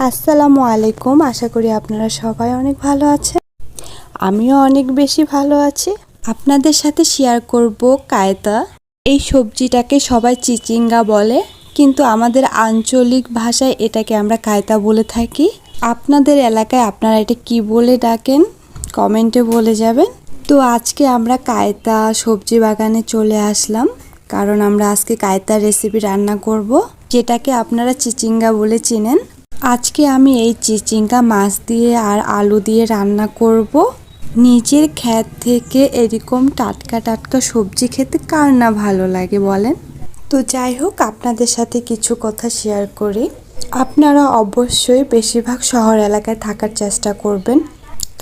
আসসালামু আলাইকুম। আশা করি আপনারা সবাই অনেক ভালো আছেন। আমিও অনেক বেশি ভালো আছি। আপনাদের সাথে শেয়ার করব কায়তা। এই সবজিটাকে সবাই চিচিঙ্গা বলে, কিন্তু আমাদের আঞ্চলিক ভাষায় এটাকে আমরা কায়তা বলে থাকি। আপনাদের এলাকায় আপনারা এটা কি বলে ডাকেন কমেন্টে বলে যাবেন। তো আজকে আমরা কায়তা সবজি বাগানে চলে আসলাম, কারণ আমরা আজকে কায়তার রেসিপি রান্না করব, যেটাকে আপনারা চিচিঙ্গা বলে চেনেন। আজকে আমি এই চিচিঙ্গা মাছ দিয়ে আর আলু দিয়ে রান্না করব। নিজের ক্ষেত থেকে এরকম টাটকা টাটকা সবজি খেতে কার না ভালো লাগে বলেন। তো যাই হোক, আপনাদের সাথে কিছু কথা শেয়ার করি। আপনারা অবশ্যই বেশিরভাগ শহর এলাকায় থাকার চেষ্টা করবেন,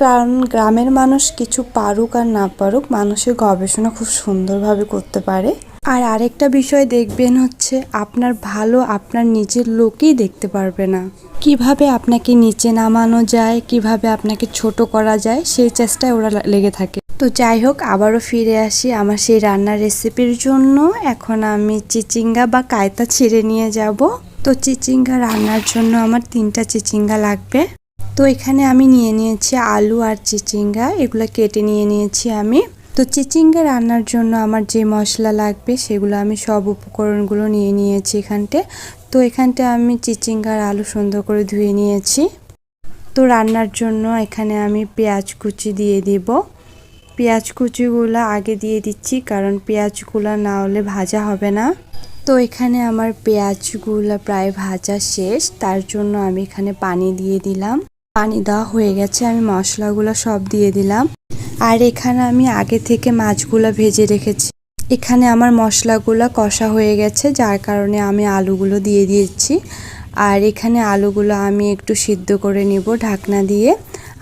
কারণ গ্রামের মানুষ কিছু পারুক আর না পারুক, মানুষের গবেষণা খুব সুন্দরভাবে করতে পারে। আর আরেকটা বিষয় দেখবেন হচ্ছে, আপনার ভালো আপনার নিজের লোকই দেখতে পারবে না। কিভাবে আপনাকে নিচে নামানো যায়, কিভাবে আপনাকে ছোট করা যায়, সেই চেষ্টায় ওরা লেগে থাকে। তো যাই হোক, আবারও ফিরে আসি আমার সেই রান্নার রেসিপির জন্য। এখন আমি চিচিঙ্গা বা কায়তা ছিঁড়ে নিয়ে যাব। তো চিচিঙ্গা রান্নার জন্য আমার 3টা চিচিঙ্গা লাগবে। তো এখানে আমি নিয়ে নিয়েছি আলু আর চিচিঙ্গা, এগুলো কেটে নিয়ে নিয়েছি আমি। তো চিচিঙ্গা রান্নার জন্য আমার যে মশলা লাগবে সেগুলো আমি সব উপকরণগুলো নিয়ে নিয়েছি এখানটে। তো এখানটা আমি চিচিঙ্গার আলু সুন্দর করে ধুয়ে নিয়েছি। তো রান্নার জন্য এখানে আমি পেঁয়াজ কুচি দিয়ে দিব। পেঁয়াজ কুচিগুলো আগে দিয়ে দিচ্ছি, কারণ পেঁয়াজগুলো না হলে ভাজা হবে না। তো এখানে আমার পেঁয়াজগুলো প্রায় ভাজা শেষ, তার জন্য আমি এখানে পানি দিয়ে দিলাম। পানি দেওয়া হয়ে গেছে, আমি মশলাগুলো সব দিয়ে দিলাম। আর এখানে আমি আগে থেকে মাছগুলো ভেজে রেখেছি। এখানে আমার মশলাগুলো কষা হয়ে গেছে, যার কারণে আমি আলুগুলো দিয়ে দিয়েছি। আর এখানে আলুগুলো আমি একটু সিদ্ধ করে নিব ঢাকনা দিয়ে।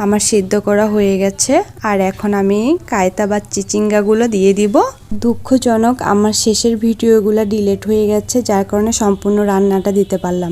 আমার সিদ্ধ করা হয়ে গেছে। আর এখন আমি কায়তা বা চিচিঙ্গাগুলো দিয়ে দিব। দুঃখজনক, আমার শেষের ভিডিওগুলো ডিলিট হয়ে গেছে, যার কারণে সম্পূর্ণ রান্নাটা দিতে পারলাম না।